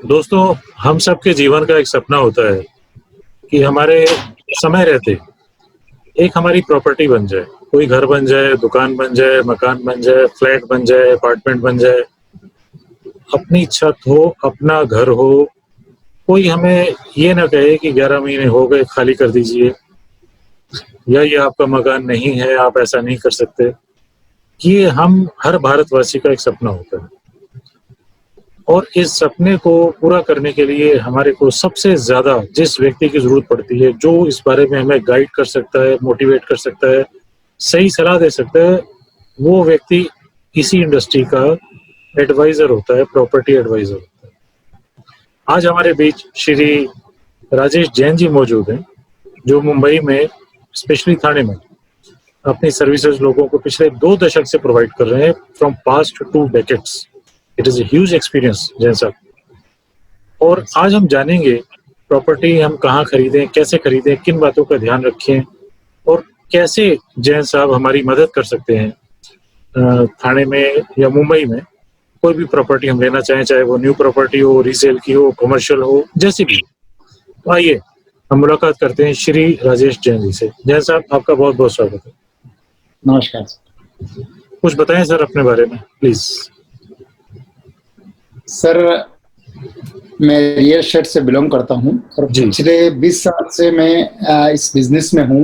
दोस्तों, हम सबके जीवन का एक सपना होता है कि हमारे समय रहते एक हमारी प्रॉपर्टी बन जाए। कोई घर बन जाए, दुकान बन जाए, मकान बन जाए, फ्लैट बन जाए, अपार्टमेंट बन जाए, अपनी छत हो, अपना घर हो। कोई हमें ये ना कहे कि 11 महीने हो गए, खाली कर दीजिए, या ये आपका मकान नहीं है, आप ऐसा नहीं कर सकते। ये हम हर भारतवासी का एक सपना होता है, और इस सपने को पूरा करने के लिए हमारे को सबसे ज़्यादा जिस व्यक्ति की ज़रूरत पड़ती है, जो इस बारे में हमें गाइड कर सकता है, मोटिवेट कर सकता है, सही सलाह दे सकता है, वो व्यक्ति इसी इंडस्ट्री का एडवाइज़र होता है, प्रॉपर्टी एडवाइज़र होता है। आज हमारे बीच श्री राजेश जैन जी मौजूद हैं, जो मुंबई में, स्पेशली थाने में, अपनी सर्विसेज लोगों को पिछले 2 दशक से प्रोवाइड कर रहे हैं, from past 2 decades. It is a huge experience Jain साहब। और आज हम जानेंगे प्रॉपर्टी हम कहाँ खरीदें, कैसे खरीदें, किन बातों का ध्यान रखें, और कैसे जैन साहब हमारी मदद कर सकते हैं थाने में या मुंबई में कोई भी प्रॉपर्टी हम लेना चाहें, चाहे वो न्यू प्रॉपर्टी हो, रीसेल की हो, कमर्शियल हो, जैसी भी। तो आइए हम मुलाकात करते हैं श्री राजेश जैन जी से। जैन साहब, आपका बहुत बहुत स्वागत है। नमस्कार। कुछ बताएं सर अपने बारे में प्लीज। सर, मैं रियल एस्टेट से बिलोंग करता हूं और पिछले 20 साल से मैं इस बिजनेस में हूं।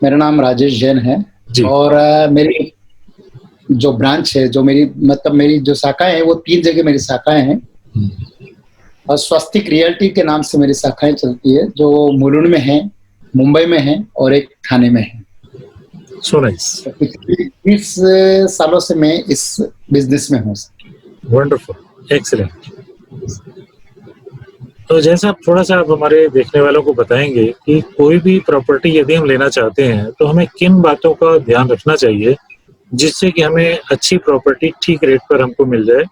मेरा नाम राजेश जैन है और मेरी जो ब्रांच है, जो मेरी जो शाखाएं हैं, वो 3 जगह मेरी शाखाएं हैं। और स्वस्तिक रियल्टी के नाम से मेरी शाखाएं चलती है, जो मुलुंड में है, मुंबई में है और एक थाने में है। So nice. पिछले 20 सालों से मैं इस बिजनेस में हूँ। Wonderful, excellent. तो जैसा आप थोड़ा सा आप हमारे देखने वालों को बताएंगे कि कोई भी प्रॉपर्टी यदि हम लेना चाहते हैं तो हमें किन बातों का ध्यान रखना चाहिए जिससे कि हमें अच्छी प्रॉपर्टी ठीक रेट पर हमको मिल जाए।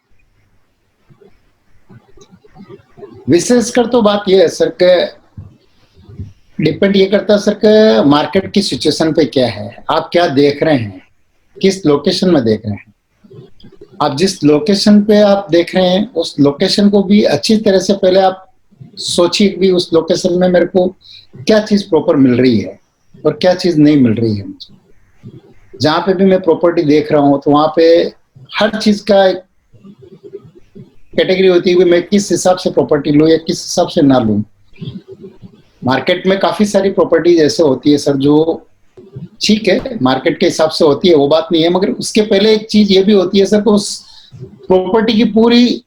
विशेषकर तो बात यह है सर के डिपेंड ये करता है सर के मार्केट की सिचुएशन पे क्या है, आप क्या देख रहे हैं, किस लोकेशन में देख रहे हैं। आप जिस लोकेशन पे आप देख रहे हैं उस लोकेशन को भी अच्छी तरह से पहले आप सोचिए कि उस लोकेशन में मेरे को क्या चीज प्रॉपर मिल रही है और क्या चीज नहीं मिल रही है मुझे। जहाँ पे भी मैं प्रॉपर्टी देख रहा हूँ तो वहाँ पे हर चीज का एक कैटेगरी होती है कि मैं किस हिसाब से प्रॉपर्टी लूँ या किस हिसाब से ना लूँ। मार्केट में काफी सारी प्रॉपर्टी ऐसे होती है सर, जो ठीक है मार्केट के हिसाब से होती है, वो बात नहीं है, मगर उसके पहले एक चीज ये भी होती है सर, तो उस प्रॉपर्टी की पूरी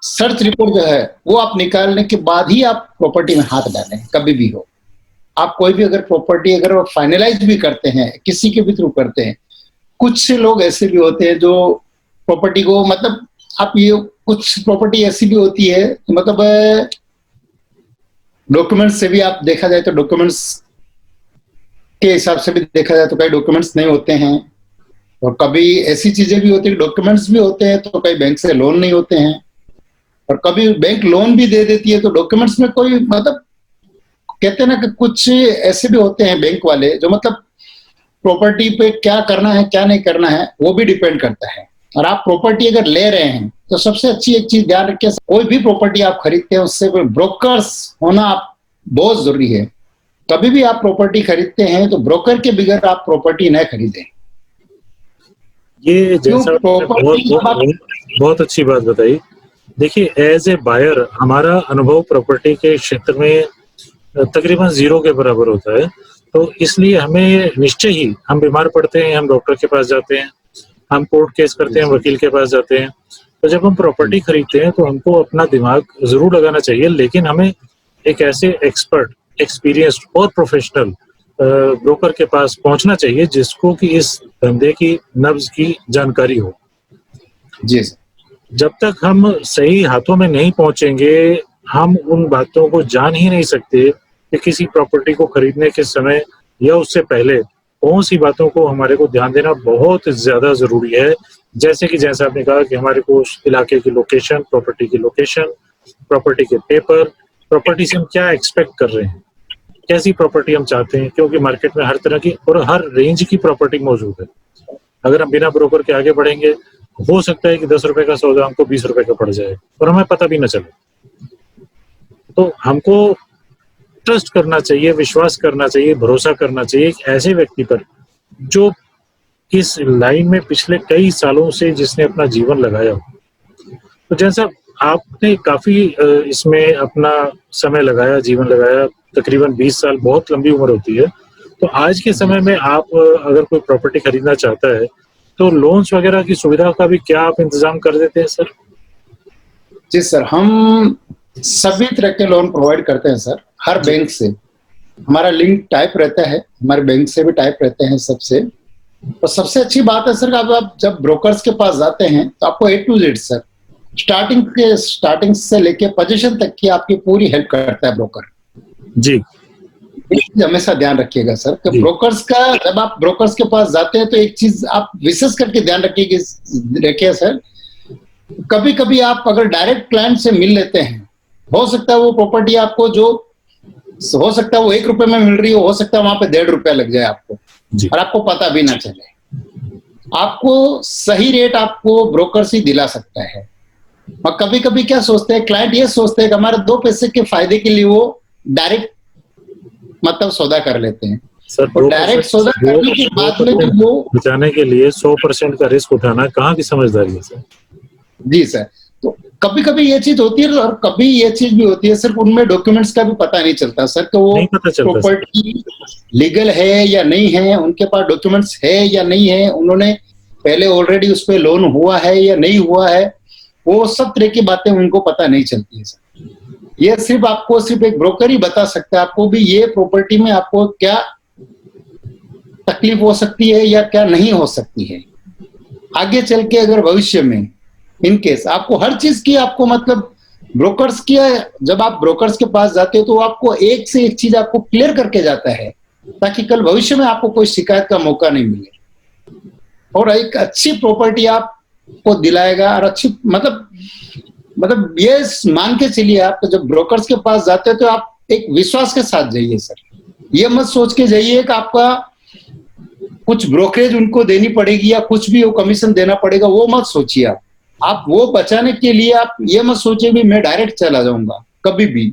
सर्च रिपोर्ट जो है वो आप निकालने के बाद ही आप प्रॉपर्टी में हाथ डालें। कभी भी हो आप कोई भी अगर प्रॉपर्टी अगर फाइनलाइज भी करते हैं, किसी के भी थ्रू करते हैं, कुछ से लोग ऐसे भी होते हैं जो प्रॉपर्टी को मतलब आप ये कुछ प्रॉपर्टी ऐसी भी होती है मतलब डॉक्यूमेंट्स से भी आप देखा जाए तो डॉक्यूमेंट्स के हिसाब से भी देखा जाए तो कई डॉक्यूमेंट्स नहीं होते हैं, और कभी ऐसी चीजें भी होती है डॉक्यूमेंट्स भी होते हैं तो कई बैंक से लोन नहीं होते हैं, और कभी बैंक लोन भी दे देती है तो डॉक्यूमेंट्स में कोई मतलब कहते हैं ना कि कुछ ऐसे भी होते हैं बैंक वाले जो मतलब प्रॉपर्टी पे क्या करना है क्या नहीं करना है वो भी डिपेंड करता है। और आप प्रॉपर्टी अगर ले रहे हैं तो सबसे अच्छी एक चीज ध्यान रखिए, कोई भी प्रॉपर्टी आप खरीदते हैं उससे ब्रोकर्स होना आप बहुत जरूरी है। कभी भी आप प्रॉपर्टी खरीदते हैं तो ब्रोकर के बगैर आप प्रॉपर्टी न खरीदें। ये जैसा बहुत अच्छी बात बताई। देखिए, एज ए बायर हमारा अनुभव प्रॉपर्टी के क्षेत्र में तकरीबन 0 के बराबर होता है, तो इसलिए हमें निश्चय ही हम बीमार पड़ते हैं, हम डॉक्टर के पास जाते हैं, हम कोर्ट केस करते हैं, वकील के पास जाते हैं। तो जब हम प्रॉपर्टी खरीदते हैं तो हमको अपना दिमाग जरूर लगाना चाहिए, लेकिन हमें एक ऐसे एक्सपर्ट, एक्सपीरियंस्ड और प्रोफेशनल ब्रोकर के पास पहुंचना चाहिए जिसको कि इस धंधे की नब्ज की जानकारी हो। जी। जब तक हम सही हाथों में नहीं पहुंचेंगे, हम उन बातों को जान ही नहीं सकते कि किसी प्रॉपर्टी को खरीदने के समय या उससे पहले कौन सी बातों को हमारे को ध्यान देना बहुत ज्यादा जरूरी है। जैसे कि जैसा आपने कहा कि हमारे को उस इलाके की लोकेशन, प्रॉपर्टी की लोकेशन, प्रॉपर्टी के पेपर, प्रॉपर्टी से हम क्या एक्सपेक्ट कर रहे हैं, कैसी प्रॉपर्टी हम चाहते हैं, क्योंकि मार्केट में हर तरह की और हर रेंज की प्रॉपर्टी मौजूद है। अगर हम बिना ब्रोकर के आगे बढ़ेंगे हो सकता है कि 10 रुपए का सौदा हमको 20 रुपए का पड़ जाए और हमें पता भी न चले। तो हमको ट्रस्ट करना चाहिए, विश्वास करना चाहिए, भरोसा करना चाहिए एक ऐसे व्यक्ति पर जो इस लाइन में पिछले कई सालों से जिसने अपना जीवन लगाया हो। तो जैसा आपने काफ़ी इसमें अपना समय लगाया, जीवन लगाया, तकरीबन 20 साल बहुत लंबी उम्र होती है। तो आज के समय में आप अगर कोई प्रॉपर्टी खरीदना चाहता है, तो लोन्स वगैरह की सुविधा का भी क्या आप इंतज़ाम कर देते हैं सर? जी सर, हम सभी तरह के लोन प्रोवाइड करते हैं सर, हर बैंक से। हमारा लिंक टाइप रहता है, हमारे बैंक से भी टाइप रहते हैं सबसे। और सबसे अच्छी बात है सर, आप जब ब्रोकर्स के पास जाते हैं तो आपको A to Z sir, starting से लेके पोजीशन तक की आपकी पूरी हेल्प करता है ब्रोकर जी। एक चीज हमेशा ध्यान रखिएगा सर कि जी। ब्रोकर्स का, जब आप ब्रोकर्स के पास जाते हैं तो एक चीज आप विशेष करके ध्यान रखिए सर, कभी कभी आप अगर डायरेक्ट क्लाइंट से मिल लेते हैं, हो सकता है वो प्रॉपर्टी आपको जो हो सकता है वो 1 रुपए में मिल रही हो सकता है वहां पे 1.5 रुपया लग जाए आपको जी। और आपको पता भी ना चले। आपको सही रेट आपको ब्रोकर से दिला सकता है। और कभी कभी क्या सोचते हैं क्लाइंट, ये सोचते हैं कि हमारे 2 पैसे के फायदे के लिए वो डायरेक्ट मतलब सौदा कर लेते हैं। सर और डायरेक्ट सौदा करने के बाद में जो वो बचाने के लिए 100% का रिस्क उठाना कहाँ की समझदारी है सर? जी सर, तो कभी कभी ये चीज होती है और कभी ये चीज भी होती है सिर्फ उनमें डॉक्यूमेंट्स का भी पता नहीं चलता सर कि वो नहीं पता चलता सर। प्रॉपर्टी लीगल है या नहीं है, उनके पास डॉक्यूमेंट्स है या नहीं है, उन्होंने पहले ऑलरेडी उस पर लोन हुआ है या नहीं हुआ है, वो सब तरह की बातें उनको पता नहीं चलती है सर। ये सिर्फ एक ब्रोकर ही बता सकता है आपको भी ये प्रॉपर्टी में आपको क्या तकलीफ हो सकती है या क्या नहीं हो सकती है। आगे चल के अगर भविष्य में इन केस आपको हर चीज की आपको मतलब ब्रोकर्स की, जब आप ब्रोकर्स के पास जाते हो तो आपको एक से एक चीज आपको क्लियर करके जाता है ताकि कल भविष्य में आपको कोई शिकायत का मौका नहीं मिले और एक अच्छी प्रॉपर्टी आपको दिलाएगा। और अच्छी मतलब ये मान के चलिए आप तो जब ब्रोकर्स के पास जाते हो तो आप एक विश्वास के साथ जाइए सर, ये मत सोच के जाइए कि आपका कुछ ब्रोकरेज उनको देनी पड़ेगी या कुछ भी वो कमीशन देना पड़ेगा, वो मत सोचिए। आप वो बचाने के लिए आप ये मत सोचिए भी मैं डायरेक्ट चला जाऊंगा, कभी भी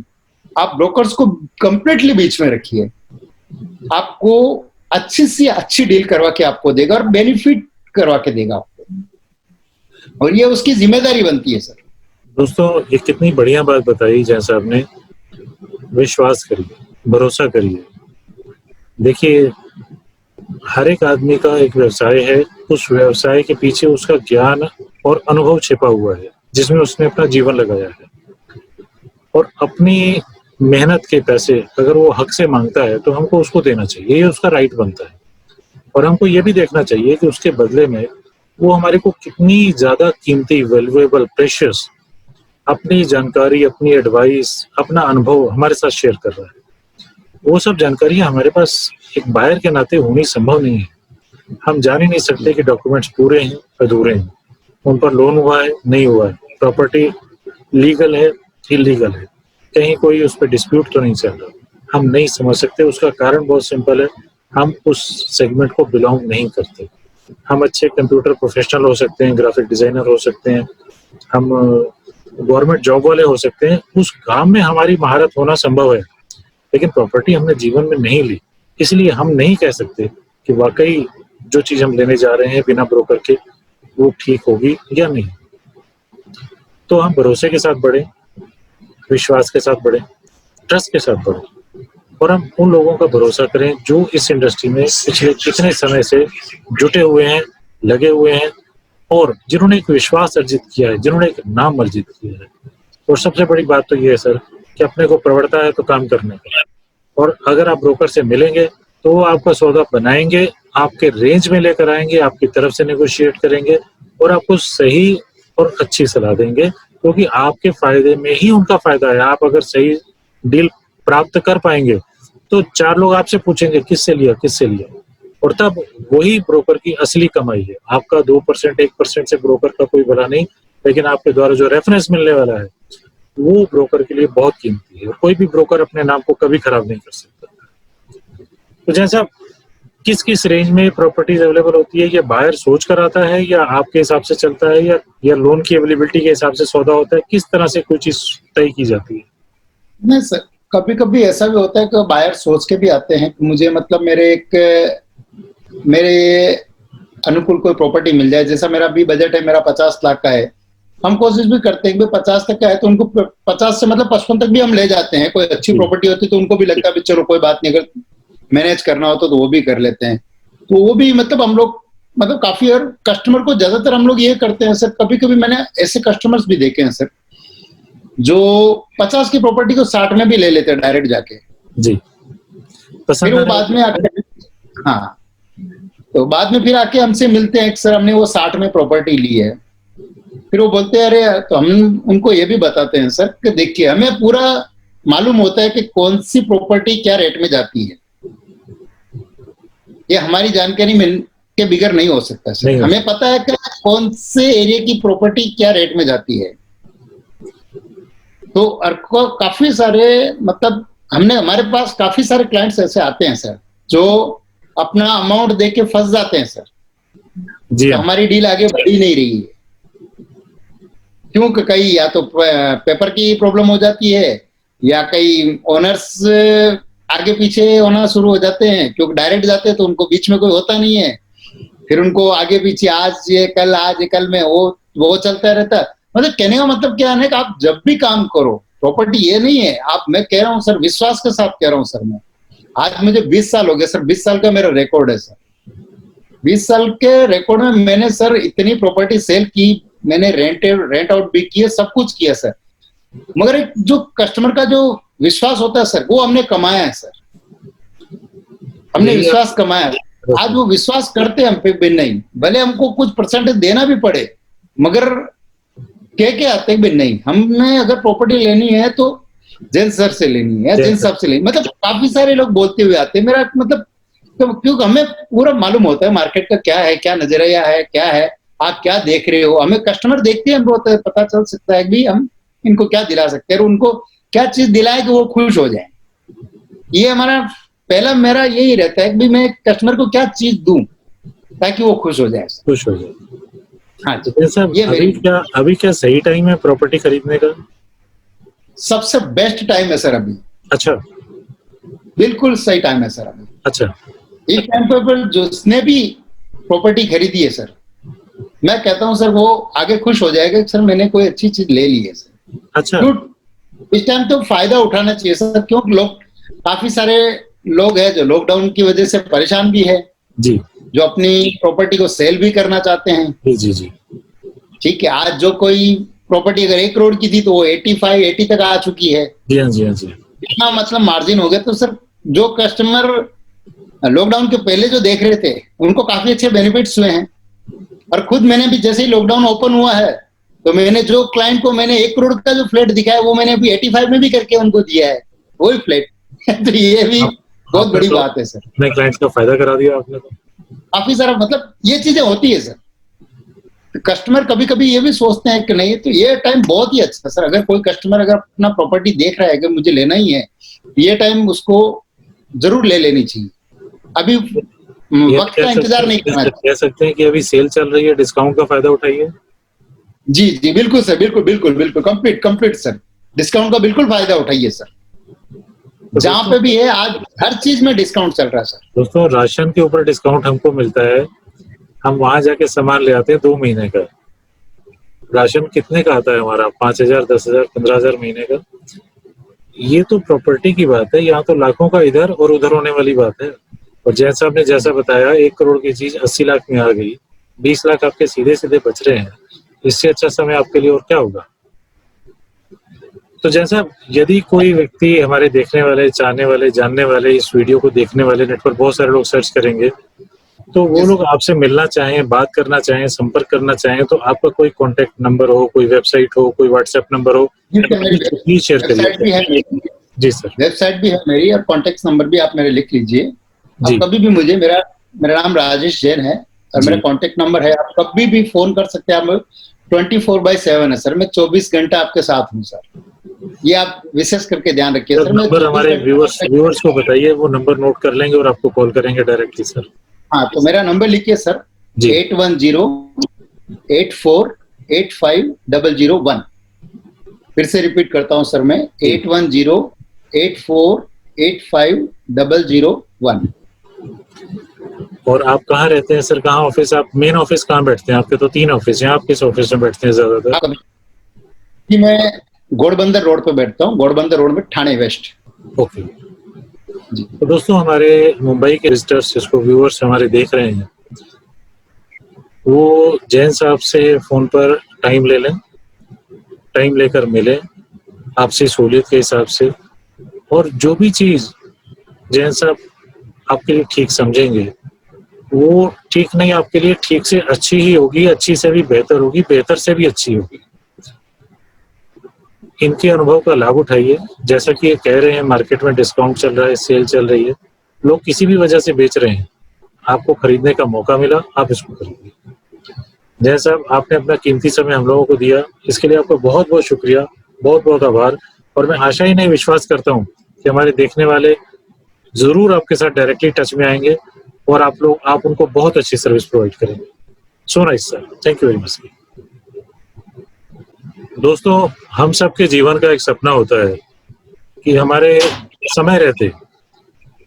आप ब्रोकर्स को कंप्लीटली बीच में रखिए, आपको अच्छी से अच्छी डील करवा के आपको देगा और बेनिफिट करवा के देगा आपको, और ये उसकी जिम्मेदारी बनती है सर। दोस्तों ये कितनी बढ़िया बात बताई जैसा आपने, विश्वास करिए, भरोसा करिए। देखिए हर एक आदमी का एक व्यवसाय है, उस व्यवसाय के पीछे उसका ज्ञान और अनुभव छिपा हुआ है जिसमें उसने अपना जीवन लगाया है, और अपनी मेहनत के पैसे अगर वो हक से मांगता है तो हमको उसको देना चाहिए, ये उसका राइट बनता है। और हमको ये भी देखना चाहिए कि उसके बदले में वो हमारे को कितनी ज्यादा कीमती, वैल्यूएबल, प्रेशियस अपनी जानकारी, अपनी एडवाइस, अपना अनुभव हमारे साथ शेयर कर रहा है। वो सब जानकारियां हमारे पास एक बायर के नाते होनी संभव नहीं है। हम जान ही नहीं सकते कि डॉक्यूमेंट्स पूरे हैं, अधूरे हैं, उन पर लोन हुआ है, नहीं हुआ है, प्रॉपर्टी लीगल है, इलीगल है, कहीं कोई उस पर डिस्प्यूट तो नहीं चल रहा। हम नहीं समझ सकते। उसका कारण बहुत सिंपल है, हम उस सेगमेंट को बिलोंग नहीं करते। हम अच्छे कंप्यूटर प्रोफेशनल हो सकते हैं, ग्राफिक डिजाइनर हो सकते हैं, हम गवर्नमेंट जॉब वाले हो सकते हैं, उस काम में हमारी महारत होना संभव है, लेकिन प्रॉपर्टी हमने जीवन में नहीं ली, इसलिए हम नहीं कह सकते कि वाकई जो चीज हम लेने जा रहे हैं बिना ब्रोकर के वो ठीक होगी या नहीं। तो हम भरोसे के साथ बढ़े, विश्वास के साथ बढ़े, ट्रस्ट के साथ बढ़े, और हम उन लोगों का भरोसा करें जो इस इंडस्ट्री में पिछले कितने समय से जुटे हुए हैं, लगे हुए हैं, और जिन्होंने एक विश्वास अर्जित किया है, जिन्होंने एक नाम अर्जित किया है। और सबसे बड़ी बात तो ये है सर कि अपने को प्रवृत्ता है तो काम करने का, और अगर आप ब्रोकर से मिलेंगे तो वो आपका सौदा बनाएंगे, आपके रेंज में लेकर आएंगे, आपकी तरफ से नेगोशिएट करेंगे और आपको सही और अच्छी सलाह देंगे, क्योंकि आपके फायदे में ही उनका फायदा है। आप अगर सही डील प्राप्त कर पाएंगे तो 4 लोग आपसे पूछेंगे किससे लिया, किससे लिया, और तब वही ब्रोकर की असली कमाई है। आपका 2% 1% से ब्रोकर का कोई भला नहीं, लेकिन आपके द्वारा जो रेफरेंस मिलने वाला है वो ब्रोकर के लिए बहुत कीमती है। कोई भी ब्रोकर अपने नाम को कभी खराब नहीं कर सकता। तो जैसा किस किस रेंज में प्रॉपर्टीज अवेलेबल होती है? या बायर सोच कर आता है या आपके हिसाब से चलता है, या लोन की अवेलेबिलिटी के हिसाब से सौदा होता है? किस तरह से कोई चीज तय की जाती है? नहीं सर, कभी कभी ऐसा भी होता है कि बायर सोच के भी आते हैं कि मुझे मतलब मेरे अनुकूल कोई प्रॉपर्टी मिल जाए। जैसा मेरा अभी बजट है, मेरा 50 लाख का है। हम कोशिश भी करते हैं कि 50 तक का है तो उनको 50 से मतलब 55 तक भी हम ले जाते हैं। कोई अच्छी प्रॉपर्टी होती तो उनको भी लगता है चलो कोई बात नहीं, अगर मैनेज करना हो तो वो भी कर लेते हैं। तो वो भी मतलब हम लोग मतलब काफी, और कस्टमर को ज्यादातर हम लोग ये करते हैं सर। कभी कभी मैंने ऐसे कस्टमर्स भी देखे हैं सर जो 50 की प्रॉपर्टी को 60 में भी ले लेते हैं डायरेक्ट जाके। जी, फिर वो बाद में आके, हाँ, तो बाद में फिर आके हमसे मिलते हैं कि सर हमने वो 60 में प्रॉपर्टी ली है। फिर वो बोलते हैं अरे, तो हम उनको ये भी बताते हैं सर कि देखिए हमें पूरा मालूम होता है कि कौन सी प्रॉपर्टी क्या रेट में जाती है। ये हमारी जानकारी में के बिगड़ नहीं हो सकता सर। हमें पता है कि कौन से एरिया की प्रॉपर्टी क्या रेट में जाती है। तो काफी सारे मतलब हमारे पास काफी सारे क्लाइंट्स ऐसे आते हैं सर जो अपना अमाउंट दे के फंस जाते हैं सर जी। तो हमारी डील आगे बढ़ ही नहीं रही है। क्योंकि कहीं या तो पेपर की प्रॉब्लम हो जाती है या कई ओनर्स आगे पीछे होना शुरू हो जाते हैं। क्योंकि डायरेक्ट जाते हैं तो उनको बीच में कोई होता नहीं है। फिर उनको आगे पीछे आज ये कल में वो चलता रहता है। मतलब कहने का मतलब क्या है कि आप जब भी काम करो, प्रॉपर्टी ये नहीं है आप, मैं कह रहा हूँ सर, विश्वास के साथ कह रहा हूँ सर। मैं आज मुझे 20 साल हो गए सर, 20 साल का मेरा रिकॉर्ड है सर। 20 साल के रिकॉर्ड में मैंने सर इतनी प्रॉपर्टी सेल की, मैंने रेंट आउट भी किया, सब कुछ किया सर। मगर एक जो कस्टमर का जो विश्वास होता है सर, वो हमने कमाया है सर। हमने विश्वास कमाया है। आज वो विश्वास करते हैं हम पे भी नहीं, भले हमको कुछ परसेंटेज देना भी पड़े, मगर कह के आते हैं भी नहीं, हमने अगर प्रॉपर्टी लेनी है तो जैन सर से लेनी है, जैन साहब से लेनी। मतलब काफी सारे लोग बोलते हुए आते हैं। मेरा मतलब तो क्योंकि हमें पूरा मालूम होता है मार्केट का क्या है, क्या नजरिया है, क्या है, आप क्या देख रहे हो। हमें कस्टमर देखते हैं, हमें पता चल सकता है कि हम इनको क्या दिला सकते हैं और उनको क्या चीज दिलाए कि वो खुश हो जाए। ये हमारा पहला मेरा यही रहता है कि मैं कस्टमर को क्या चीज दूं ताकि वो खुश हो जाए। खुश हो जाए। हाँ जी, ये अभी क्या सही टाइम है प्रॉपर्टी खरीदने का? सबसे बेस्ट टाइम है सर अभी। अच्छा, बिल्कुल सही टाइम है सर अभी। अच्छा, इस टाइम पर जिसने भी प्रॉपर्टी खरीदी है सर, मैं कहता हूं सर वो आगे खुश हो जाएगा कि सर मैंने कोई अच्छी चीज ले ली है सर। अच्छा, इस टाइम तो फायदा उठाना चाहिए सर। क्योंकि लोग, काफी सारे लोग हैं जो लॉकडाउन की वजह से परेशान भी है जी, जो अपनी प्रॉपर्टी को सेल भी करना चाहते हैं। जी जी जी, ठीक है, आज जो कोई प्रॉपर्टी अगर 1 करोड़ की थी तो वो 80 तक आ चुकी है। जी हाँ, जी हाँ, जी। इतना मतलब मार्जिन हो गया। तो सर जो कस्टमर लॉकडाउन के पहले जो देख रहे थे उनको काफी अच्छे बेनिफिट्स हुए हैं। और खुद मैंने भी जैसे ही लॉकडाउन ओपन हुआ है तो मैंने जो क्लाइंट को मैंने 1 करोड़ का जो फ्लैट दिखाया वो मैंने अभी 85 में भी करके उनको दिया है, वही फ्लैट। तो ये भी बहुत बड़ी बात है सर। अपने क्लाइंट्स का फायदा करा दिया आपने तो। काफी सारा मतलब ये चीजें होती है सर। कस्टमर कभी कभी ये भी सोचते हैं कि नहीं, तो ये टाइम बहुत ही अच्छा सर। अगर कोई कस्टमर अगर अपना प्रॉपर्टी देख रहा है कि मुझे लेना ही है, ये टाइम उसको जरूर ले लेनी चाहिए। अभी वक्त का इंतजार नहीं करना। कह सकते हैं कि अभी सेल चल रही है, डिस्काउंट का फायदा उठाइए। जी जी बिल्कुल सर, बिल्कुल कंप्लीट सर। डिस्काउंट का बिल्कुल फायदा उठाइए सर। तो जहाँ पे भी है आज हर चीज में डिस्काउंट चल रहा है सर। दोस्तों, राशन के ऊपर डिस्काउंट हमको मिलता है। हम वहां जाके सामान ले आते हैं 2 महीने का। राशन कितने का आता है हमारा? 5,000, 10,000, 15,000 महीने का। ये तो प्रॉपर्टी की बात है, यहाँ तो लाखों का इधर और उधर होने वाली बात है। और जैसा आपने जैसा बताया 1 करोड़ की चीज 80 लाख में आ गई, 20 लाख आपके सीधे सीधे बच रहे हैं। इससे अच्छा समय आपके लिए और क्या होगा? तो जैसा यदि कोई व्यक्ति, हमारे देखने वाले, चाहने वाले, जानने वाले, इस वीडियो को देखने वाले, नेट पर बहुत सारे लोग सर्च करेंगे, तो वो लोग आपसे मिलना चाहें, बात करना चाहें, संपर्क करना चाहें, तो आपका कोई कॉन्टेक्ट नंबर हो, कोई वेबसाइट हो, कोई व्हाट्सएप नंबर हो, प्लीज शेयर करिए। जी सर, वेबसाइट भी है मेरी और कॉन्टेक्ट नंबर भी आप मेरे लिख लीजिए। आप कभी भी मुझे, मेरा नाम राजेश जैन है और मेरा कॉन्टेक्ट नंबर है। आप कभी भी फोन कर सकते हैं। आप 24/7 है सर। मैं 24 घंटा आपके साथ हूँ सर। ये आप विशेष करके ध्यान रखिए सर। नंबर हमारे व्यूअर्स को बताइए, वो नंबर नोट कर लेंगे और आपको कॉल करेंगे डायरेक्टली सर। हाँ, तो मेरा नंबर लिखिए सर, 8108485001। फिर से रिपीट करता हूँ सर मैं, 8108485001। और आप कहाँ रहते हैं सर? कहाँ ऑफिस? आप मेन ऑफिस कहाँ बैठते हैं? आपके तो 3 ऑफिस हैं, आप किस ऑफिस में बैठते हैं ज्यादातर? कि मैं घोड़बंदर रोड पे बैठता हूँ, घोड़बंदर रोड में, ठाणे वेस्ट। ओके। तो दोस्तों, हमारे मुंबई के विजिटर्स, जिसको व्यूअर्स हमारे देख रहे हैं, वो जैन साहब से फोन पर टाइम ले लें, टाइम लेकर मिलें आपसे सहूलियत के हिसाब से, और जो भी चीज जैन साहब आपके लिए ठीक समझेंगे, वो ठीक नहीं, आपके लिए ठीक से अच्छी ही होगी, अच्छी से भी बेहतर होगी, बेहतर से भी अच्छी होगी। इनके अनुभव का लाभ उठाइए। जैसा कि ये कह रहे हैं, मार्केट में डिस्काउंट चल रहा है, सेल चल रही है, लोग किसी भी वजह से बेच रहे हैं, आपको खरीदने का मौका मिला, आप इसको खरीदिए। जैन साहब, आपने अपना कीमती समय हम लोगों को दिया, इसके लिए आपका बहुत बहुत शुक्रिया, बहुत बहुत आभार। और मैं आशा ही नहीं, विश्वास करता हूँ कि हमारे देखने वाले जरूर आपके साथ डायरेक्टली टच में आएंगे और आप उनको बहुत अच्छी सर्विस प्रोवाइड करेंगे। So nice sir, thank you very much. दोस्तों, हम सबके जीवन का एक सपना होता है कि हमारे समय रहते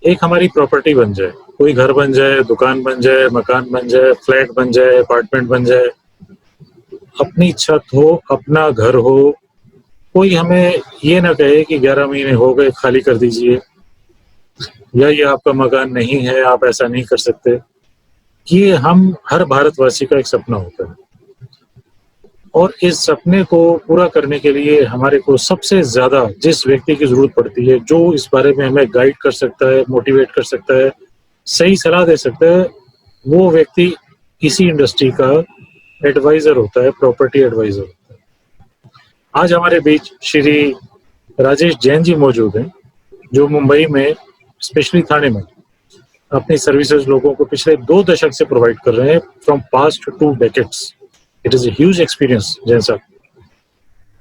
एक हमारी प्रॉपर्टी बन जाए, कोई घर बन जाए, दुकान बन जाए, मकान बन जाए, फ्लैट बन जाए, अपार्टमेंट बन जाए, अपनी छत हो, अपना घर हो। कोई हमें ये ना कहे कि 11 महीने हो गए, खाली कर दीजिए, या ये आपका मकान नहीं है, आप ऐसा नहीं कर सकते। ये हम हर भारतवासी का एक सपना होता है, और इस सपने को पूरा करने के लिए हमारे को सबसे ज्यादा जिस व्यक्ति की जरूरत पड़ती है, जो इस बारे में हमें गाइड कर सकता है, मोटिवेट कर सकता है, सही सलाह दे सकता है, वो व्यक्ति इसी इंडस्ट्री का एडवाइजर होता है, प्रॉपर्टी एडवाइजर होता है। आज हमारे बीच श्री राजेश जैन जी मौजूद हैं, जो मुंबई में, स्पेशली थाने में, अपनी सर्विसेज लोगों को पिछले 2 दशक से प्रोवाइड कर रहे हैं, from past 2 decades. It is a huge experience Jain साहब।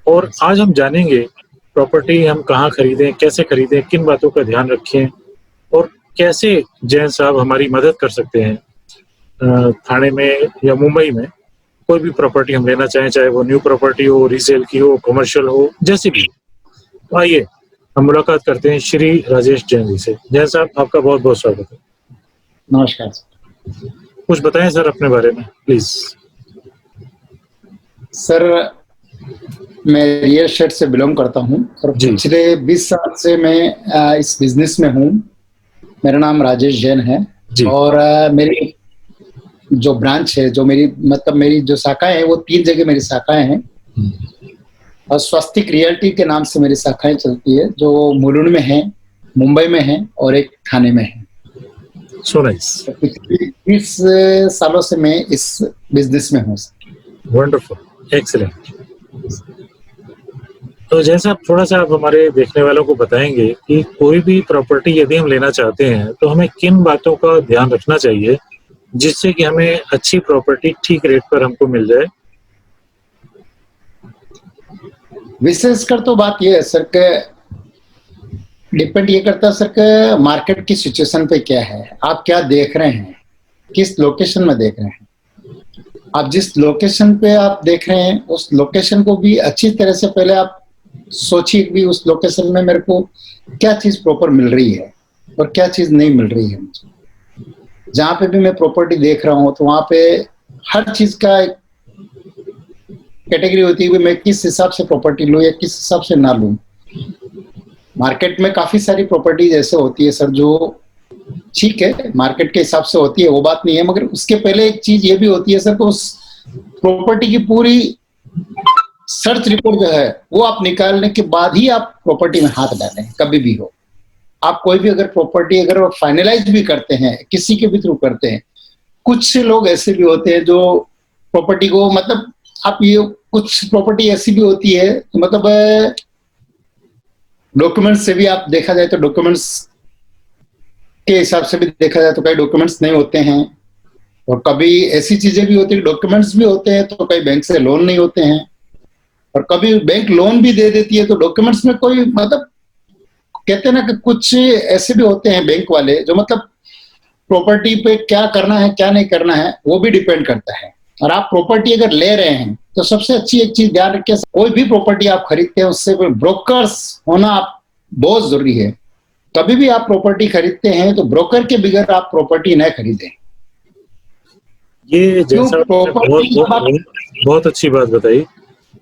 और आज हम जानेंगे प्रॉपर्टी हम कहाँ खरीदें, कैसे खरीदें, किन बातों का ध्यान रखें, और कैसे जैन साहब हमारी मदद कर सकते हैं थाने में या मुंबई में कोई भी प्रॉपर्टी हम लेना चाहें, चाहे वो न्यू प्रॉपर्टी हो, रीसेल की हो, कमर्शियल हो, जैसी भी। तो आइए हम मुलाकात करते हैं श्री राजेश जैन जी से। जैन साहब, आपका बहुत बहुत स्वागत है। नमस्कार सर। कुछ बताएं सर अपने बारे में प्लीज। सर, मैं रियल एस्टेट से बिलोंग करता हूं और पिछले 20 साल से मैं इस बिजनेस में हूं। मेरा नाम राजेश जैन है और मेरी जो ब्रांच है, जो मेरी जो शाखाएं हैं, वो 3 जगह मेरी शाखाएं हैं। और स्वस्तिक रियल्टी के नाम से मेरी शाखाएं चलती है, जो मुलुंड में है, मुंबई में है और एक थाने में है। So nice. पिछले 20 सालों से मैं इस बिजनेस में हूँ। Wonderful, excellent. तो जैसे आप थोड़ा सा आप हमारे देखने वालों को बताएंगे कि कोई भी प्रॉपर्टी यदि हम लेना चाहते हैं तो हमें किन बातों का ध्यान रखना चाहिए जिससे कि हमें अच्छी प्रॉपर्टी ठीक रेट पर हमको मिल जाए। विशेषकर तो बात यह है सर के डिपेंड ये करता है सर के मार्केट की सिचुएशन पे क्या है, आप क्या देख रहे हैं, किस लोकेशन में देख रहे हैं। आप जिस लोकेशन पे आप देख रहे हैं उस लोकेशन को भी अच्छी तरह से पहले आप सोचिए कि उस लोकेशन में मेरे को क्या चीज प्रॉपर मिल रही है और क्या चीज नहीं मिल रही है मुझे। जहाँ पे भी मैं प्रॉपर्टी देख रहा हूँ तो वहाँ पे हर चीज का एक कैटेगरी होती है कि मैं किस हिसाब से प्रॉपर्टी लूँ या किस हिसाब से ना लूँ। मार्केट में काफी सारी प्रॉपर्टी ऐसे होती है सर, जो ठीक है मार्केट के हिसाब से होती है, वो बात नहीं है, मगर उसके पहले एक चीज ये भी होती है सर कि उस प्रॉपर्टी की पूरी सर्च रिपोर्ट जो है वो आप निकालने के बाद ही आप प्रॉपर्टी में हाथ डालें। कभी भी हो आप कोई भी अगर प्रॉपर्टी अगर फाइनलाइज भी करते हैं, किसी के भी थ्रू करते हैं, कुछ लोग ऐसे भी होते हैं जो प्रॉपर्टी को मतलब आप ये कुछ प्रॉपर्टी ऐसी भी होती है मतलब डॉक्यूमेंट्स से भी आप देखा जाए तो डॉक्यूमेंट्स के हिसाब से भी देखा जाए तो कई डॉक्यूमेंट्स नहीं होते हैं, और कभी ऐसी चीजें भी होती है डॉक्यूमेंट्स भी होते हैं तो कई बैंक से लोन नहीं होते हैं, और कभी बैंक लोन भी दे देती है तो डॉक्यूमेंट्स में कोई मतलब कहते हैं ना कि कुछ ऐसे भी होते हैं बैंक वाले जो मतलब प्रॉपर्टी पे क्या करना है क्या नहीं करना है वो भी डिपेंड करता है। और आप प्रॉपर्टी अगर ले रहे हैं तो सबसे अच्छी एक चीज ध्यान रखिए, कोई भी प्रॉपर्टी आप खरीदते हैं उससे ब्रोकर्स होना आप बहुत जरूरी है। कभी भी आप प्रॉपर्टी खरीदते हैं तो ब्रोकर के बगैर आप प्रॉपर्टी न खरीदें। ये क्यों? जैसा आपने प्रॉपर्टी जब आप बहुत अच्छी बात बताई।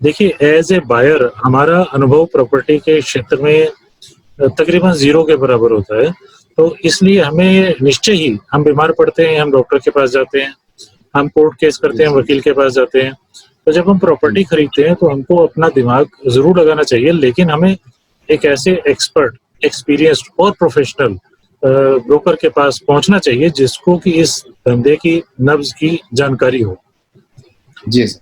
देखिए, एज ए बायर हमारा अनुभव प्रॉपर्टी के क्षेत्र में तकरीबन जीरो के बराबर होता है। तो इसलिए हमें निश्चय ही हम बीमार पड़ते हैं, हम डॉक्टर के पास जाते हैं, हम कोर्ट केस करते हैं, वकील के पास जाते हैं। तो जब हम प्रॉपर्टी खरीदते हैं तो हमको अपना दिमाग जरूर लगाना चाहिए, लेकिन हमें एक ऐसे एक्सपर्ट, एक्सपीरियंस्ड और प्रोफेशनल ब्रोकर के पास पहुंचना चाहिए जिसको कि इस धंधे की नब्ज की जानकारी हो। जी सर,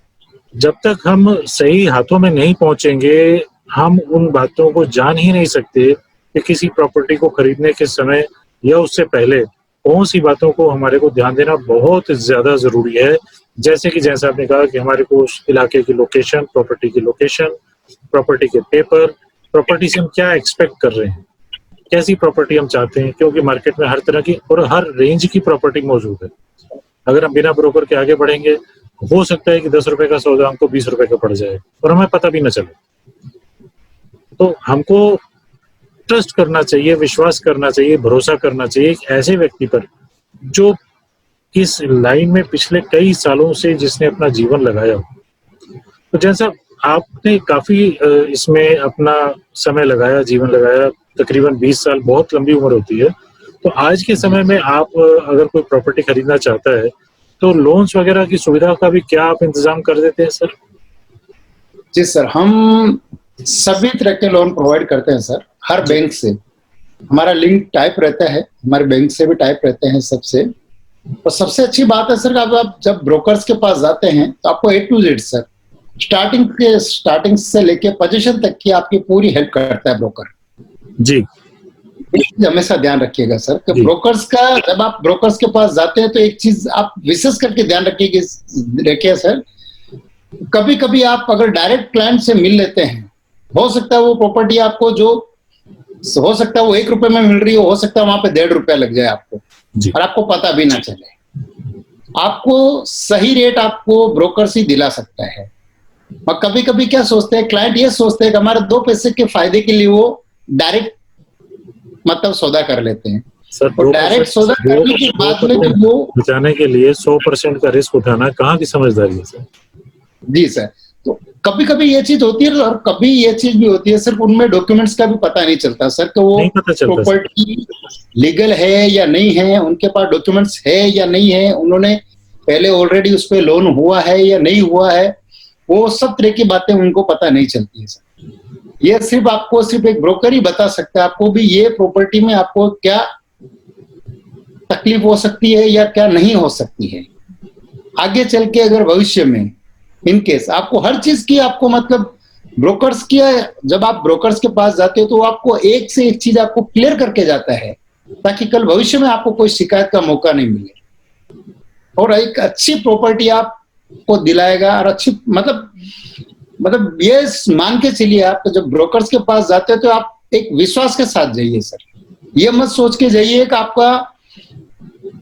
जब तक हम सही हाथों में नहीं पहुंचेंगे, हम उन बातों को जान ही नहीं सकते कि किसी प्रॉपर्टी को खरीदने के समय या उससे पहले कौन सी बातों को हमारे को ध्यान देना बहुत ज्यादा जरूरी है। जैसे कि जैसा आपने कहा कि हमारे को उस इलाके की लोकेशन, प्रॉपर्टी की लोकेशन, प्रॉपर्टी के पेपर, प्रॉपर्टी से हम क्या एक्सपेक्ट कर रहे हैं, कैसी प्रॉपर्टी हम चाहते हैं, क्योंकि मार्केट में हर तरह की और हर रेंज की प्रॉपर्टी मौजूद है। अगर हम बिना ब्रोकर के आगे बढ़ेंगे, हो सकता है कि 10 रुपए का सौदा हमको 20 रुपए का पड़ जाए और हमें पता भी न चले। तो हमको ट्रस्ट करना चाहिए, विश्वास करना चाहिए, भरोसा करना चाहिए एक ऐसे व्यक्ति पर जो इस लाइन में पिछले कई सालों से जिसने अपना जीवन लगाया। तो जैसा आपने काफी इसमें अपना समय लगाया, जीवन लगाया, तकरीबन 20 साल बहुत लंबी उम्र होती है। तो आज के समय में आप अगर कोई प्रॉपर्टी खरीदना चाहता है तो लोन्स वगैरह की सुविधा का भी क्या आप इंतजाम कर देते हैं सर? जी सर, हम सभी तरह के लोन प्रोवाइड करते हैं सर, हर बैंक से हमारा लिंक टाइप रहता है, हमारे बैंक से भी टाइप रहते हैं सबसे। और सबसे अच्छी बात है सर, आप जब ब्रोकर्स के पास जाते हैं तो आपको A to Z sir, starting से लेके पोजीशन तक की आपकी पूरी हेल्प करता है ब्रोकर जी। हमेशा ध्यान रखिएगा सर कि जी। ब्रोकर्स का, जब आप ब्रोकर्स के पास जाते हैं तो एक चीज आप विशेष करके ध्यान रखिए सर, कभी कभी आप अगर डायरेक्ट क्लाइंट से मिल लेते हैं, हो सकता है वो प्रॉपर्टी आपको जो हो सकता है वो 1 रुपए में मिल रही हो सकता है वहां पे 1.5 रुपया लग जाए आपको और आपको पता भी ना चले। आपको सही रेट आपको ब्रोकर से दिला सकता है। और कभी कभी क्या सोचते हैं क्लाइंट, ये सोचते हैं कि हमारे 2 पैसे के फायदे के लिए वो डायरेक्ट मतलब सौदा कर लेते हैं। सर, और डायरेक्ट सौदा करने के बाद में जो वो बचाने के लिए 100% का रिस्क उठाना कहाँ की समझदारी है सर? जी सर, तो कभी कभी ये चीज होती है और कभी ये चीज भी होती है सर, उनमें डॉक्यूमेंट्स का भी पता नहीं चलता सर कि वो प्रॉपर्टी लीगल है या नहीं है, उनके पास डॉक्यूमेंट्स है या नहीं है, उन्होंने पहले ऑलरेडी उस पर लोन हुआ है या नहीं हुआ है, वो सब तरह की बातें उनको पता नहीं चलती है सर। ये सिर्फ एक ब्रोकर ही बता सकता है आपको भी ये प्रॉपर्टी में आपको क्या तकलीफ हो सकती है या क्या नहीं हो सकती है आगे चल के। अगर भविष्य में इन केस आपको हर चीज की आपको मतलब ब्रोकर्स की, जब आप ब्रोकर्स के पास जाते हो तो आपको एक से एक चीज आपको क्लियर करके जाता है ताकि कल भविष्य में आपको कोई शिकायत का मौका नहीं मिले और एक अच्छी प्रॉपर्टी आपको दिलाएगा। और अच्छी मतलब ये मान के चलिए, आप जब ब्रोकर्स के पास जाते हो तो आप एक विश्वास के साथ जाइए सर, ये मत सोच के जाइए कि आपका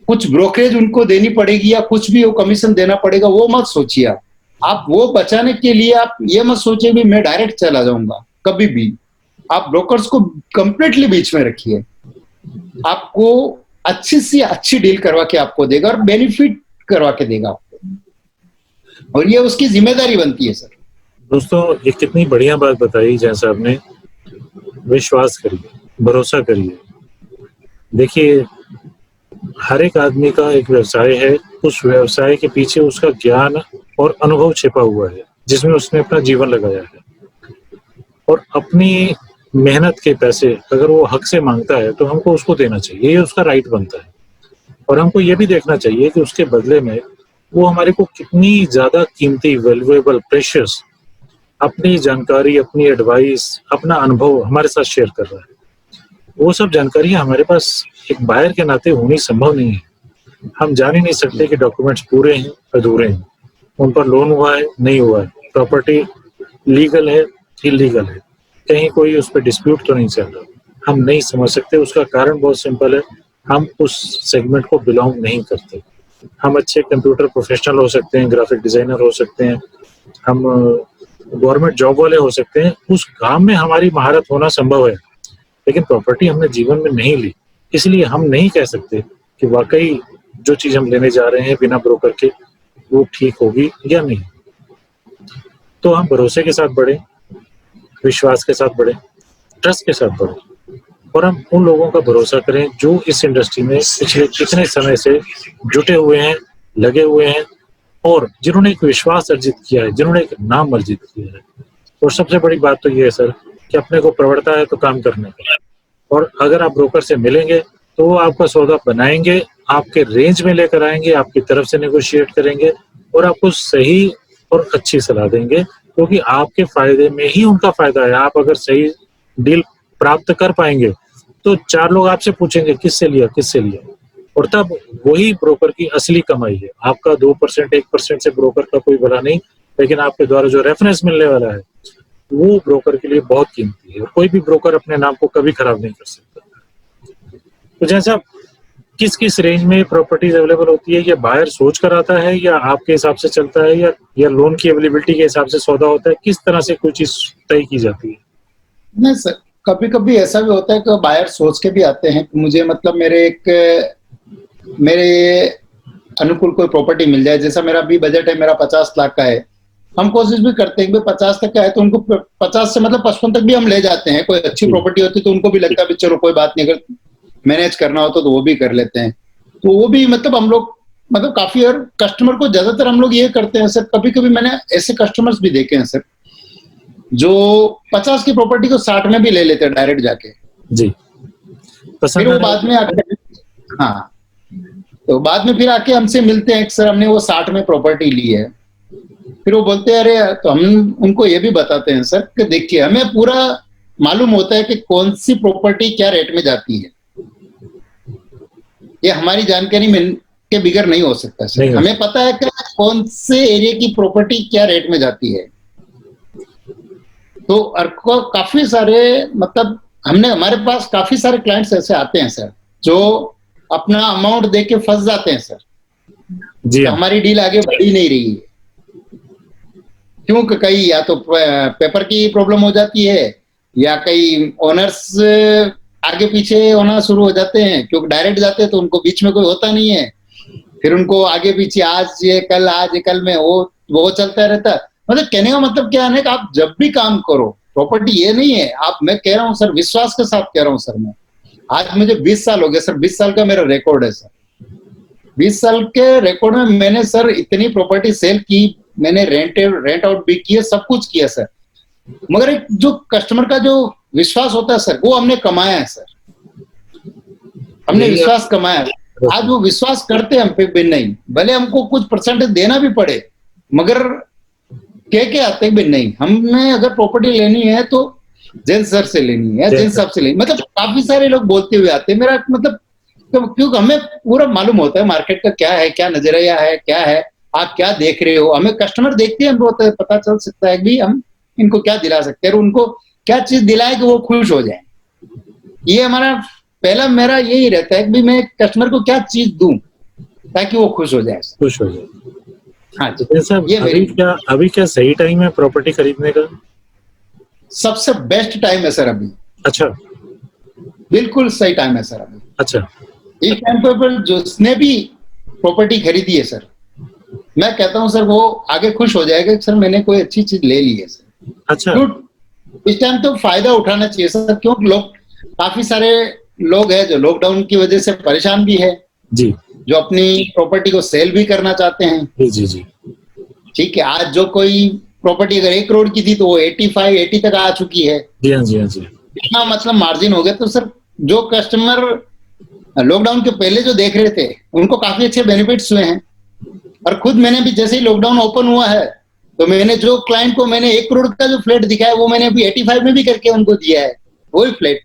कुछ ब्रोकरेज उनको देनी पड़ेगी या कुछ भी वो कमीशन देना पड़ेगा, वो मत सोचिए। आप वो बचाने के लिए आप ये मत सोचिए भी मैं डायरेक्ट चला जाऊंगा, कभी भी आप ब्रोकर्स को कंप्लीटली बीच में रखिए, आपको अच्छी से अच्छी डील करवा के आपको देगा और बेनिफिट करवा के देगा आपको, और ये उसकी जिम्मेदारी बनती है सर। दोस्तों, ये कितनी बढ़िया बात बताई जैसा आपने, विश्वास करिए, भरोसा करिए। देखिए, हर एक आदमी का एक व्यवसाय है, उस व्यवसाय के पीछे उसका ज्ञान और अनुभव छिपा हुआ है जिसमें उसने अपना जीवन लगाया है, और अपनी मेहनत के पैसे अगर वो हक से मांगता है तो हमको उसको देना चाहिए, ये उसका राइट बनता है। और हमको ये भी देखना चाहिए कि उसके बदले में वो हमारे को कितनी ज्यादा कीमती, वैल्यूएबल, प्रेशियस अपनी जानकारी, अपनी एडवाइस, अपना अनुभव हमारे साथ शेयर कर रहा है। वो सब जानकारियां हमारे पास एक बायर के नाते होनी संभव नहीं है। हम जान ही नहीं सकते कि डॉक्यूमेंट्स पूरे हैं, अधूरे हैं, उन पर लोन हुआ है, नहीं हुआ है, प्रॉपर्टी लीगल है, इलीगल है, कहीं कोई उस पर डिस्प्यूट तो नहीं चल रहा, हम नहीं समझ सकते। उसका कारण बहुत सिंपल है, हम उस सेगमेंट को बिलोंग नहीं करते। हम अच्छे कंप्यूटर प्रोफेशनल हो सकते हैं, ग्राफिक डिजाइनर हो सकते हैं, हम गवर्नमेंट जॉब वाले हो सकते हैं, उस काम में हमारी महारत होना संभव है, लेकिन प्रॉपर्टी हमने जीवन में नहीं ली, इसलिए हम नहीं कह सकते कि वाकई जो चीज हम लेने जा रहे हैं बिना ब्रोकर के वो ठीक होगी या नहीं। तो हम भरोसे के साथ बढ़े, विश्वास के साथ बढ़े, ट्रस्ट के साथ बढ़े, और हम उन लोगों का भरोसा करें जो इस इंडस्ट्री में पिछले कितने समय से जुटे हुए हैं, लगे हुए हैं, और जिन्होंने एक विश्वास अर्जित किया है, जिन्होंने एक नाम अर्जित किया है। और सबसे बड़ी बात तो ये है सर कि अपने को प्रवृत्ता है तो काम करने का, और अगर आप ब्रोकर से मिलेंगे तो वो आपका सौदा बनाएंगे, आपके रेंज में लेकर आएंगे, आपकी तरफ से नेगोशिएट करेंगे और आपको सही और अच्छी सलाह देंगे, क्योंकि आपके फायदे में ही उनका फायदा है। आप अगर सही डील प्राप्त कर पाएंगे तो 4 लोग आपसे पूछेंगे किससे लिया, किससे लिया, और तब वही ब्रोकर की असली कमाई है। आपका 2% 1% से ब्रोकर का कोई भला नहीं, लेकिन आपके द्वारा जो रेफरेंस मिलने वाला है वो ब्रोकर के लिए बहुत कीमती है। कोई भी ब्रोकर अपने नाम को कभी खराब नहीं कर सकता। तो जैसा किस किस रेंज में प्रॉपर्टीज अवेलेबल होती है, ये बायर सोच कर आता है या आपके हिसाब से चलता है, या लोन की अवेलेबिलिटी के हिसाब से सौदा होता है, किस तरह से कोई चीज तय की जाती है? नहीं सर, कभी कभी ऐसा भी होता है कि बायर सोच के भी आते हैं कि मुझे मतलब मेरे अनुकूल कोई प्रॉपर्टी मिल जाए। जैसा मेरा अभी बजट है, मेरा 50 लाख का है, हम कोशिश भी करते हैं कि 50 तक का है तो उनको 50 से मतलब 55 तक भी हम ले जाते हैं। कोई अच्छी प्रॉपर्टी होती तो उनको भी लगता है चलो कोई बात नहीं, अगर मैनेज करना हो तो वो भी कर लेते हैं। तो वो भी मतलब हम लोग मतलब काफी, और कस्टमर को ज्यादातर हम लोग ये करते हैं सर। कभी कभी मैंने ऐसे कस्टमर्स भी देखे हैं सर जो 50 की प्रॉपर्टी को 60 में भी ले लेते हैं डायरेक्ट जाके जी। फिर वो बाद में आके, हाँ, तो बाद में फिर आके हमसे मिलते हैं कि सर हमने वो 60 में प्रॉपर्टी ली है। फिर वो बोलते हैं अरे, तो हम उनको ये भी बताते हैं सर कि देखिए हमें पूरा मालूम होता है कि कौन सी प्रॉपर्टी क्या रेट में जाती है। ये हमारी जानकारी में के बिगड़ नहीं हो सकता सर। हमें पता है कि कौन से एरिया की प्रॉपर्टी क्या रेट में जाती है। तो काफी सारे मतलब हमारे पास काफी सारे क्लाइंट्स ऐसे आते हैं सर जो अपना अमाउंट दे के फंस जाते हैं सर जी। तो हमारी डील आगे बढ़ ही नहीं रही है, क्योंकि कई या तो पेपर की प्रॉब्लम हो जाती है, या कई ओनर्स आगे पीछे होना शुरू हो जाते हैं, क्योंकि डायरेक्ट जाते हैं तो उनको बीच में कोई होता नहीं है। फिर उनको आगे पीछे आज ये कल में वो चलता रहता है। मतलब कहने का मतलब क्या है कि आप जब भी काम करो, प्रॉपर्टी ये नहीं है आप, मैं कह रहा हूँ सर, विश्वास के साथ कह रहा हूँ सर। मैं आज मुझे 20 साल हो गए सर, 20 साल का मेरा रिकॉर्ड है सर। 20 साल के रिकॉर्ड में मैंने सर इतनी प्रॉपर्टी सेल की, मैंने रेंट आउट भी किया, सब कुछ किया सर। मगर एक जो कस्टमर का जो विश्वास होता है सर, वो हमने कमाया है सर। हमने विश्वास कमाया है। आज वो विश्वास करते हैं हम पे भी नहीं, भले हमको कुछ परसेंटेज देना भी पड़े, मगर कह के आते भी नहीं। हमने अगर प्रॉपर्टी लेनी है तो जैन सर से लेनी है, जैन साहब से लेनी, मतलब काफी सारे लोग बोलते हुए आते हैं। मेरा मतलब क्योंकि हमें पूरा मालूम होता है मार्केट का क्या है, क्या नजरिया है, क्या है, आप क्या देख रहे हो। हमें कस्टमर देखते हैं, हमको पता चल सकता है कि हम इनको क्या दिला सकते हैं और उनको क्या चीज दिलाए कि वो खुश हो जाए। ये हमारा पहला मेरा यही रहता है कि मैं कस्टमर को क्या चीज दूं ताकि वो खुश हो जाए, खुश हो जाए। हाँ जी। ये अभी क्या सही टाइम है प्रॉपर्टी खरीदने का? सबसे बेस्ट टाइम है सर अभी। अच्छा, बिल्कुल सही टाइम है सर अभी। अच्छा, इस टाइम पर जिसने भी प्रॉपर्टी खरीदी है सर, मैं कहता हूँ सर वो आगे खुश हो जाएगा सर मैंने कोई अच्छी चीज ले ली है सर। अच्छा, इस टाइम तो फायदा उठाना चाहिए सर, क्योंकि काफी सारे लोग हैं जो लॉकडाउन की वजह से परेशान भी है जी, जो अपनी प्रॉपर्टी को सेल भी करना चाहते हैं। जी जी जी, ठीक है। आज जो कोई प्रॉपर्टी अगर 1 करोड़ की थी तो वो 80 तक आ चुकी है। जी हाँ, जी हाँ, जी। इतना मतलब मार्जिन हो गया। तो सर जो कस्टमर लॉकडाउन के पहले जो देख रहे थे उनको काफी अच्छे बेनिफिट्स हुए हैं। और खुद मैंने भी जैसे ही लॉकडाउन ओपन हुआ है तो मैंने जो क्लाइंट को मैंने 1 करोड़ का जो फ्लैट दिखाया वो मैंने अभी 85 में भी करके उनको दिया है, वही फ्लैट।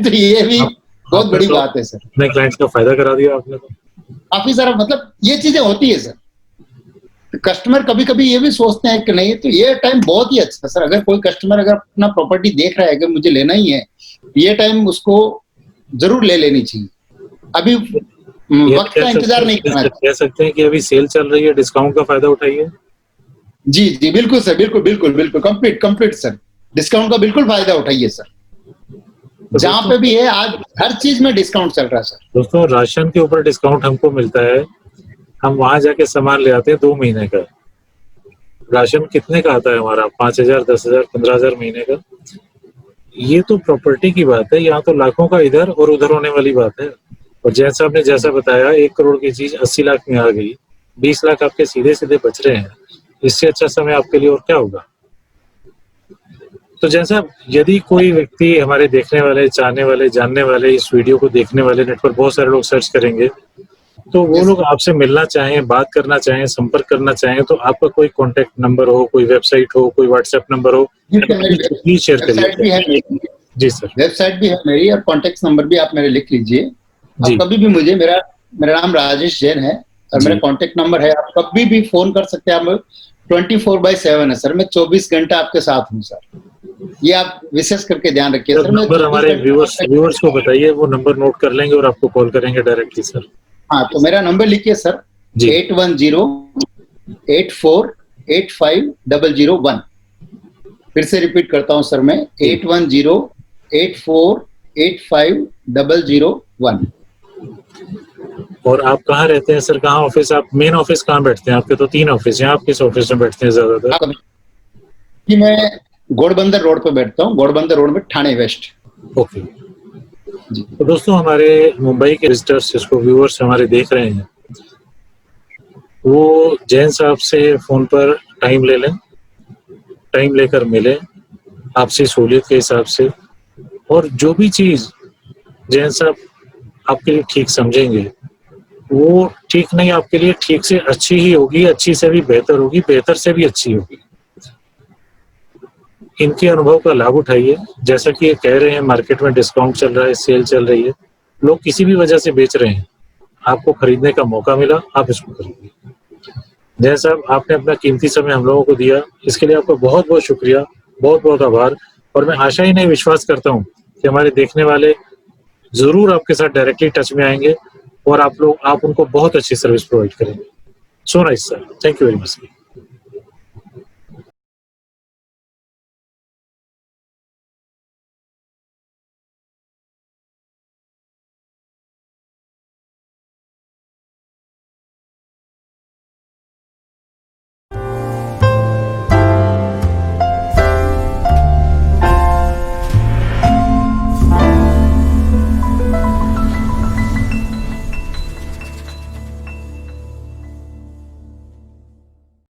तो ये भी बहुत बड़ी बात है सर। अपने क्लाइंट्स का फायदा करा दिया आपने तो। काफी सारा मतलब ये चीजें होती है सर। कस्टमर कभी कभी ये भी सोचते हैं कि नहीं तो ये टाइम बहुत ही अच्छा है सर। अगर कोई कस्टमर अगर अपना प्रॉपर्टी देख रहा है कि मुझे लेना ही है, ये टाइम उसको जरूर ले लेनी चाहिए। अभी ये वक्त का इंतजार नहीं करना चाहिए। कह सकते हैं कि अभी सेल चल रही है, डिस्काउंट का फायदा उठाइए। जी जी बिल्कुल सर, बिल्कुल बिल्कुल बिल्कुल कंप्लीट सर। डिस्काउंट का बिल्कुल फायदा उठाइए सर। तो जहाँ पे भी है आज हर चीज में डिस्काउंट चल रहा है सर। दोस्तों, राशन के ऊपर डिस्काउंट हमको मिलता है, हम वहां जाके सामान ले आते हैं 2 महीने का। राशन कितने का आता है हमारा? 5,000, 10,000, 15,000 महीने का। ये तो प्रॉपर्टी की बात है, यहाँ तो लाखों का इधर और उधर होने वाली बात है। और जैसा आपने जैसा बताया 1 करोड़ की चीज 80 लाख में आ गई, 20 लाख आपके सीधे सीधे बच रहे हैं। इससे अच्छा समय आपके लिए और क्या होगा? तो जैसा यदि कोई व्यक्ति, हमारे देखने वाले, चाहने वाले, जानने वाले, इस वीडियो को देखने वाले, नेट पर बहुत सारे लोग सर्च करेंगे, तो वो लोग आपसे मिलना चाहें, बात करना चाहें, संपर्क करना चाहें, तो आपका कोई कॉन्टेक्ट नंबर हो, कोई वेबसाइट हो, कोई व्हाट्सएप नंबर हो, प्लीज शेयर वेबसाइट भी है करिए। मेरी, जी सर। वेबसाइट भी है मेरी और कॉन्टेक्ट नंबर भी आप मेरे लिख लीजिए। जी। आप कभी भी मुझे, मेरा नाम राजेश जैन है और जी। मेरा कॉन्टेक्ट नंबर है, आप कभी भी फोन कर सकते हैं। आप 24/7 है सर, मैं 24 घंटा आपके साथ हूँ सर। ये आप विशेष करके ध्यान रखिए सर। मैं नंबर 24 हमारे घंटे व्यूअर्स को बताइए, वो नंबर नोट कर लेंगे और आपको कॉल करेंगे डायरेक्टली सर। हाँ, तो मेरा नंबर लिखिए सर, जी। 8108485001। फिर से रिपीट करता हूँ सर मैं, 8108485001। और आप कहाँ रहते हैं सर? कहाँ ऑफिस? आप मेन ऑफिस कहाँ बैठते हैं? आपके तो 3 ऑफिस हैं, आप किस ऑफिस में बैठते हैं ज्यादातर? कि मैं घोड़बंदर रोड पे बैठता हूँ, घोड़बंदर रोड में, ठाणे वेस्ट। ओके। तो दोस्तों, हमारे मुंबई के विजिटर्स, जिसको व्यूअर्स हमारे देख रहे हैं, वो जैन साहब से फोन पर टाइम ले लें, टाइम लेकर मिलें आपसी सहूलियत के हिसाब से, और जो भी चीज जैन साहब आपके लिए ठीक समझेंगे, वो ठीक नहीं, आपके लिए ठीक से अच्छी ही होगी, अच्छी से भी बेहतर होगी, बेहतर से भी अच्छी होगी। इनके अनुभव का लाभ उठाइए। जैसा कि ये कह रहे हैं, मार्केट में डिस्काउंट चल रहा है, सेल चल रही है, लोग किसी भी वजह से बेच रहे हैं, आपको खरीदने का मौका मिला, आप इसको खरीदिए। जैन साहब, आपने अपना कीमती समय हम लोगों को दिया, इसके लिए आपका बहुत बहुत शुक्रिया, बहुत बहुत आभार। और मैं आशा ही नहीं, विश्वास करता हूँ कि हमारे देखने वाले जरूर आपके साथ डायरेक्टली टच में आएंगे और आप उनको बहुत अच्छी सर्विस प्रोवाइड करेंगे। So nice sir, thank you very much.